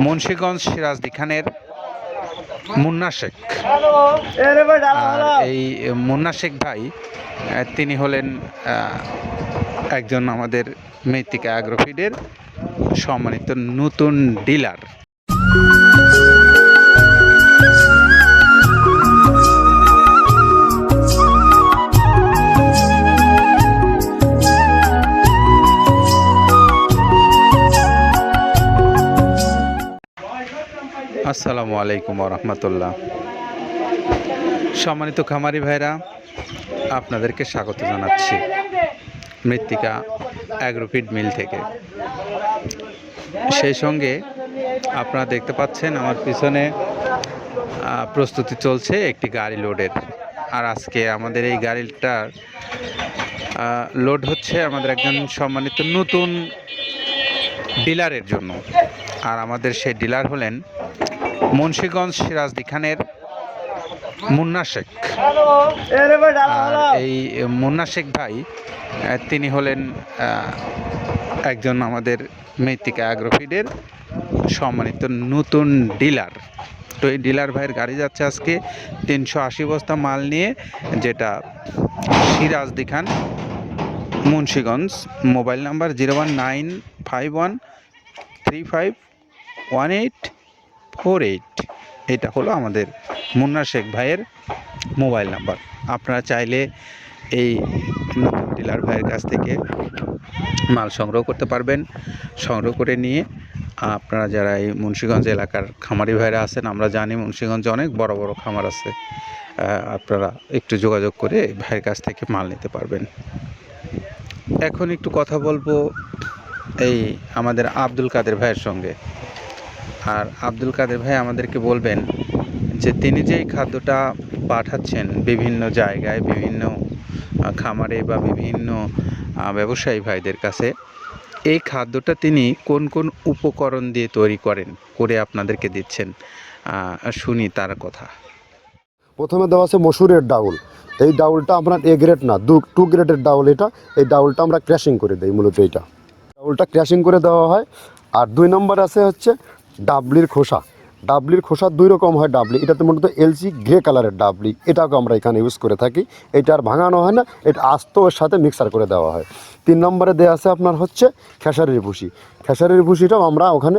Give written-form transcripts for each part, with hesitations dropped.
মুন্সিগঞ্জ সিরাজদি খানের মুন্না শেখ। এই মুন্না শেখ ভাই তিনি হলেন একজন আমাদের মৃত্তিকা অ্যাগ্রোফিডের সম্মানিত নতুন ডিলার। আসসালামু আলাইকুম রহমতুল্লাহ। সম্মানিত খামারি ভাইরা, আপনাদেরকে স্বাগত জানাচ্ছি মৃত্তিকা অ্যাগ্রোফিড মিল থেকে। সেই সঙ্গে আপনারা দেখতে পাচ্ছেন আমার পিছনে প্রস্তুতি চলছে একটি গাড়ি লোডের। আর আজকে আমাদের এই গাড়িটার লোড হচ্ছে আমাদের একজন সম্মানিত নতুন ডিলারের জন্য। আর আমাদের সেই ডিলার হলেন মুন্সিগঞ্জ সিরাজদি খানের মুন্না শেখ। এই মুন্না শেখ ভাই তিনি হলেন একজন আমাদের মৃত্তিকা অ্যাগ্রোফিডের সম্মানিত নতুন ডিলার। তো এই ডিলার ভাইয়ের গাড়ি যাচ্ছে আজকে 380 বস্তা মাল নিয়ে, যেটা Sirajdikhan Munshiganj. Mobile number 01951351848। এটা হলো আমাদের মুন্না শেখ ভাইয়ের মোবাইল নাম্বার। আপনারা চাইলে এই নতুন ডিলার ভাইয়ের কাছ থেকে মাল সংগ্রহ করতে পারবেন। সংগ্রহ করে নিয়ে আপনারা যারা এই মুন্সিগঞ্জ এলাকার খামারি ভাইরা আছেন, আমরা জানি মুন্সিগঞ্জে অনেক বড় বড় খামার আছে, আপনারা একটু যোগাযোগ করে ভাইয়ের কাছ থেকে মাল নিতে পারবেন। এখন একটু কথা বলবো এই আমাদের আব্দুল কাদের ভাইয়ের সঙ্গে। আর আব্দুল কাদের ভাই আমাদেরকে বলবেন যে তিনি যেই খাদ্যটা পাঠাচ্ছেন বিভিন্ন জায়গায়, বিভিন্ন খামারে বা বিভিন্ন ব্যবসায়ী ভাইদের কাছে, এই খাদ্যটা তিনি কোন কোন উপকরণ দিয়ে তৈরি করে আপনাদেরকে দিচ্ছেন, শুনি তার কথা। প্রথমে দেওয়া আছে মসুরের ডাউল। এই ডাউলটা আপনার এ গ্রেড না, 2 গ্রেডের ডাউল এটা। এই ডাউলটা আমরা ক্র্যাশিং করে দিই, মূলত এইটা ডাউলটা ক্র্যাশিং করে দেওয়া হয়। আর 2 নম্বর আছে হচ্ছে ডাবলির খোসা। ডাবলির খোসা 2 রকম হয় ডাবলি, এটাতে মূলত এলসি গ্রে কালারের ডাবলি, এটাকে আমরা এখানে ইউজ করে থাকি। এটা আর ভাঙানো হয় না, এটা আস্ত ওর সাথে মিক্সার করে দেওয়া হয়। 3 নম্বরে দেওয়া আছে আপনার হচ্ছে খেসারির ভুসি। খেসারির ভুসিটাও আমরা ওখানে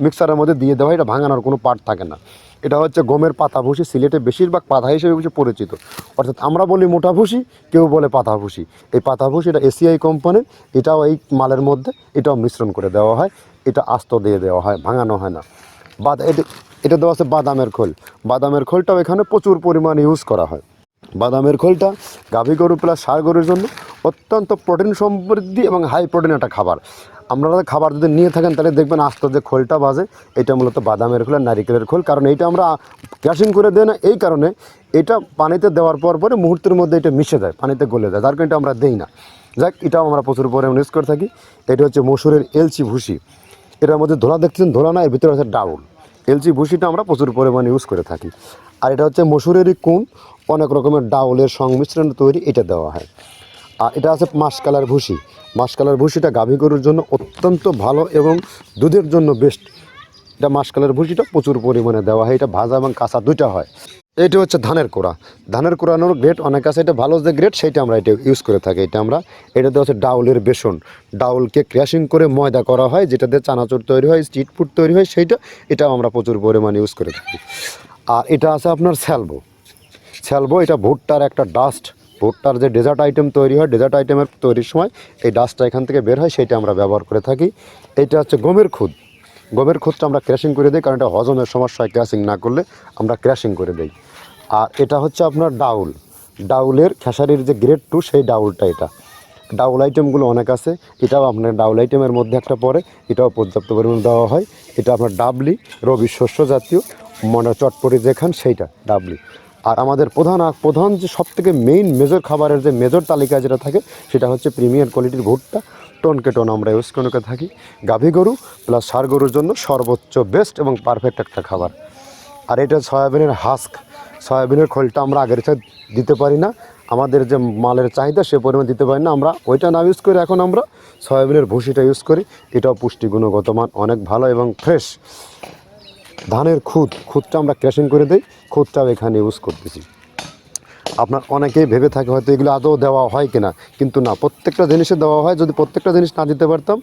মিক্সারের মধ্যে দিয়ে দেওয়া হয়, এটা ভাঙানোর কোনো পার্ট থাকে না। এটা হচ্ছে গমের পাতা ভুসি, সিলেটে বেশিরভাগ পাতা হিসেবে পরিচিত। অর্থাৎ আমরা বলি মোটা ভুসি, কেউ বলে পাতা ভুসি। এই পাতা ভুসি এটা এসিআই কোম্পানির, এটাও এই মালের মধ্যে এটাও মিশ্রণ করে দেওয়া হয়। এটা আস্ত দিয়ে দেওয়া হয়, ভাঙানো হয় না। এটা দেওয়া আছে বাদামের খোল। বাদামের খোলটাও এখানে প্রচুর পরিমাণে ইউজ করা হয়। বাদামের খোলটা গাভী গরু প্লাস ষাঁড় গরুর জন্য অত্যন্ত প্রোটিন সমৃদ্ধি এবং হাই প্রোটিন একটা খাবার। আপনারা খাবার যদি নিয়ে থাকেন তাহলে দেখবেন আস্ত যে খোলটা বাজে, এটা মূলত বাদামের খোল আর নারিকেলের খোল। কারণ এইটা আমরা ক্র্যাশিং করে দেয় না, এই কারণে এটা পানিতে দেওয়ার পরে মুহূর্তের মধ্যে এটা মিশে যায়, পানিতে গলে যায়, যার কারণে এটা আমরা দেই না। যাক, এটাও আমরা প্রচুর পরিমাণে ইউজ করে থাকি। এটা হচ্ছে মসুরের এলচি ভুসি। এটার মধ্যে ধোলা দেখছেন, ধোলা না, এর ভিতরে আছে ডাউল। এলচি ভুসিটা আমরা প্রচুর পরিমাণে ইউজ করে থাকি। আর এটা হচ্ছে মসুরেরই কুন, অনেক রকমের ডাউলের সংমিশ্রণ তৈরি, এটা দেওয়া হয়। আর এটা আছে মাসকালার ভুসি। মাসকালার ভুসিটা গাভী গরুর জন্য অত্যন্ত ভালো এবং দুধের জন্য বেস্ট। এটা মাসকালার ভুসিটা প্রচুর পরিমাণে দেওয়া হয়। এটা ভাজা এবং কাঁচা দুইটা হয়। এটা হচ্ছে ধানের কোড়া। ধানের কোড়ানোর গ্রেড অনেক আছে, এটা ভালো যে গ্রেড সেইটা আমরা এটা ইউজ করে থাকি। এটা দেওয়া হচ্ছে ডাউলের বেসন। ডাউলকে ক্র্যাশিং করে ময়দা করা হয়, যেটা দিয়ে চানাচুর তৈরি হয়, স্ট্রিট ফুড তৈরি হয়, এটাও আমরা প্রচুর পরিমাণে ইউজ করে থাকি। আর এটা আছে আপনার স্যালবো। এটা ভুট্টার একটা ডাস্ট। ভুট্টার যে ডেজার্ট আইটেম তৈরি হয়, ডেজার্ট আইটেমের তৈরির সময় এই ডাস্টটা এখান থেকে বের হয়, সেইটা আমরা ব্যবহার করে থাকি। এটা হচ্ছে গমের খুদ। গমের খুদটা আমরা ক্র্যাশিং করে দিই, কারণ এটা হজমের সমস্যা হয়, ক্র্যাশিং না করলে আমরা ক্র্যাশিং করে দিই। আর এটা হচ্ছে আপনার ডাউলের খেসারির যে গ্রেড 2, সেই ডাউলটা। এটা ডাউল আইটেমগুলো অনেক আছে, এটাও আপনার ডাউল আইটেমের মধ্যে একটা পড়ে, এটাও পর্যাপ্ত পরিমাণে দেওয়া হয়। এটা আপনার ডাবলি, রবি শস্য জাতীয় চটপটি যেখান সেইটা ডাবলি। আর আমাদের প্রধান যে সবথেকে মেজর খাবারের যে মেজর তালিকা যেটা থাকে, সেটা হচ্ছে প্রিমিয়ার কোয়ালিটির ভুট্টা। টনকে টন আমরা ইউজ করে থাকি। গাভী গরু প্লাস ষাঁড় গরুর জন্য সর্বোচ্চ বেস্ট এবং পারফেক্ট একটা খাবার। আর এটা সয়াবিনের হাস্ক। সয়াবিনের খোলটা আমরা আগের সাথে দিতে পারি না, আমাদের যে মালের চাহিদা সে পরিমাণ দিতে পারি না, আমরা ওইটা না ইউজ করে এখন আমরা সয়াবিনের ভুসিটা ইউজ করি। এটাও পুষ্টি গুণগত মান অনেক ভালো এবং ফ্রেশ। ধানের খুদটা আমরা ক্র্যাশিং করে দিই, খুদটাও এখানে ইউজ করতেছি। আপনার অনেকেই ভেবে থাকে হয়তো এগুলো আদৌ দেওয়া হয় কিনা, কিন্তু না, প্রত্যেকটা জিনিসে দেওয়া হয়। যদি প্রত্যেকটা জিনিস না দিতে পারতাম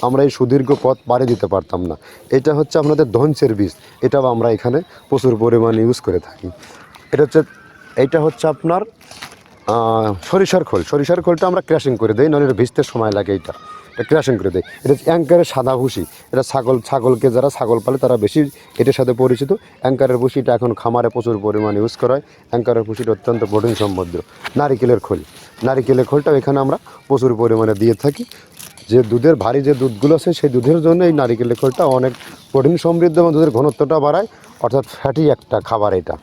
আমরা এই সুদীর্ঘ পথ পাড়ি দিতে পারতাম না। এটা হচ্ছে আপনাদের ধনসের বীজ, এটাও আমরা এখানে প্রচুর পরিমাণে ইউজ করে থাকি। এইটা হচ্ছে আপনার সরিষার খোলটা আমরা ক্র্যাশিং করে দিই, নাহলে এটা ভিজতে সময় লাগে। এটা ক্র্যাশিং করে দেয়। এটা অ্যাঙ্কারের সাদা ভুসি, এটা ছাগলকে যারা ছাগল পালে তারা বেশি এটার সাথে পরিচিত। অ্যাঙ্কারের ভুসিটা এখন খামারে প্রচুর পরিমাণে ইউজ করা হয়। অ্যাঙ্কারের ভুসিটা অত্যন্ত প্রোটিন সমৃদ্ধ। নারিকেলের খোলটাও এখানে আমরা প্রচুর পরিমাণে দিয়ে থাকি। যে দুধের ভারী যে দুধগুলো আছে সেই দুধের জন্য এই নারিকেলের খোলটা অনেক প্রোটিন সমৃদ্ধ এবং দুধের ঘনত্বটা বাড়ায়, অর্থাৎ ফ্যাটি একটা খাবার এটা।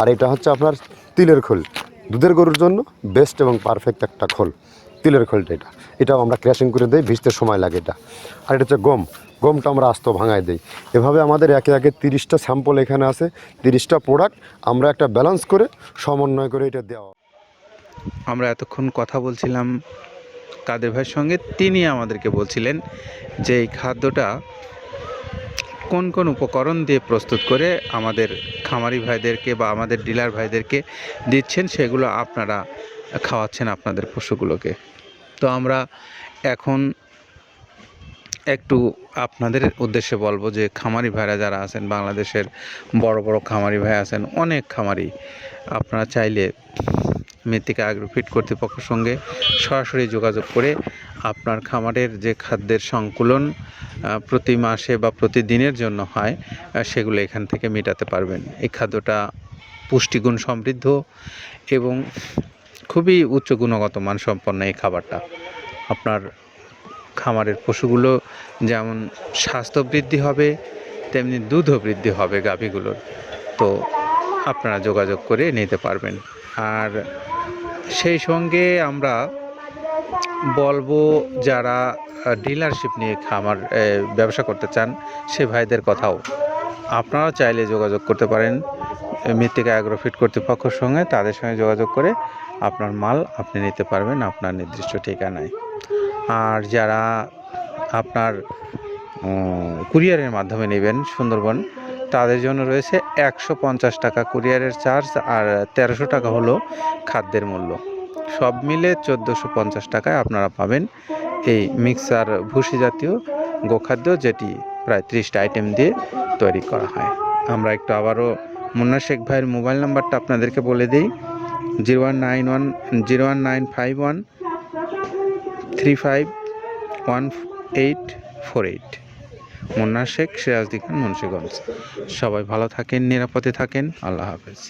আর এটা হচ্ছে আপনার তিলের খোল, দুধের গরুর জন্য বেস্ট এবং পারফেক্ট একটা খোল, তিলের খোলটা। এটাও আমরা ক্র্যাশিং করে দিই, ভিজতে সময় লাগে এটা। আর এটা হচ্ছে গমটা আমরা আস্ত ভাঙায় দিই। এভাবে আমাদের একে 30টা স্যাম্পল এখানে আছে, 30টা প্রোডাক্ট আমরা একটা ব্যালেন্স করে সমন্বয় করে এটা দেওয়া। আমরা এতক্ষণ কথা বলছিলাম কাদের ভাইয়ের সঙ্গে, তিনি আমাদেরকে বলছিলেন যে এই খাদ্যটা কোন কোন উপকরণ দিয়ে প্রস্তুত করে আমাদের খামারি ভাইদেরকে বা আমাদের ডিলার ভাইদেরকে দিচ্ছেন, সেগুলো আপনারা খাওয়াচ্ছেন আপনাদের পশুগুলোকে। তো আমরা এখন একটু আপনাদের উদ্দেশ্যে বলবো যে খামারি ভাইরা যারা আছেন, বাংলাদেশের বড় বড় খামারি ভাই আছেন, অনেক খামারি, আপনারা চাইলে মৃত্তিকা অ্যাগ্রোফিট কর্তৃপক্ষের সঙ্গে সরাসরি যোগাযোগ করে আপনার খামারের যে খাদ্যের সংকুলন প্রতি মাসে বা প্রতিদিনের জন্য হয় সেগুলো এখান থেকে মেটাতে পারবেন। এই খাদ্যটা পুষ্টিগুণ সমৃদ্ধ এবং খুবই উচ্চ গুণগত মানসম্পন্ন এই খাবারটা। আপনার খামারের পশুগুলো যেমন স্বাস্থ্য বৃদ্ধি হবে, তেমনি দুধও বৃদ্ধি হবে গাভীগুলোর। তো আপনারা যোগাযোগ করে নিতে পারবেন। আর সেই সঙ্গে আমরা বলবো যারা ডিলারশিপ নিয়ে খামার ব্যবসা করতে চান সে ভাইদের কথাও, আপনারা চাইলে যোগাযোগ করতে পারেন মৃত্তিকা অ্যাগ্রোফিট কর্তৃপক্ষের সঙ্গে। তাদের সঙ্গে যোগাযোগ করে আপনার মাল আপনি নিতে পারবেন আপনার নির্দিষ্ট ঠিকানায়। আর যারা আপনার কুরিয়ারের মাধ্যমে নেবেন সুন্দরবন, তাদের জন্য রয়েছে 150 টাকা কুরিয়ারের চার্জ, আর 1300 টাকা হলো খাদ্যের মূল্য। সব মিলে 1450 টাকায় আপনারা পাবেন এই মিক্সার ভুসি জাতীয় গোখাদ্য, যেটি প্রায় 30টা আইটেম দিয়ে তৈরি করা হয়। আমরা একটু আবারও মুন্না শেখ ভাইয়ের মোবাইল নাম্বারটা আপনাদেরকে বলে দিই, 01951 351848। মুন্না শেখ, সিরাজদি খান, মুন্সিগঞ্জ। সবাই ভালো থাকেন, নিরাপদে থাকেন। আল্লাহ হাফেজ।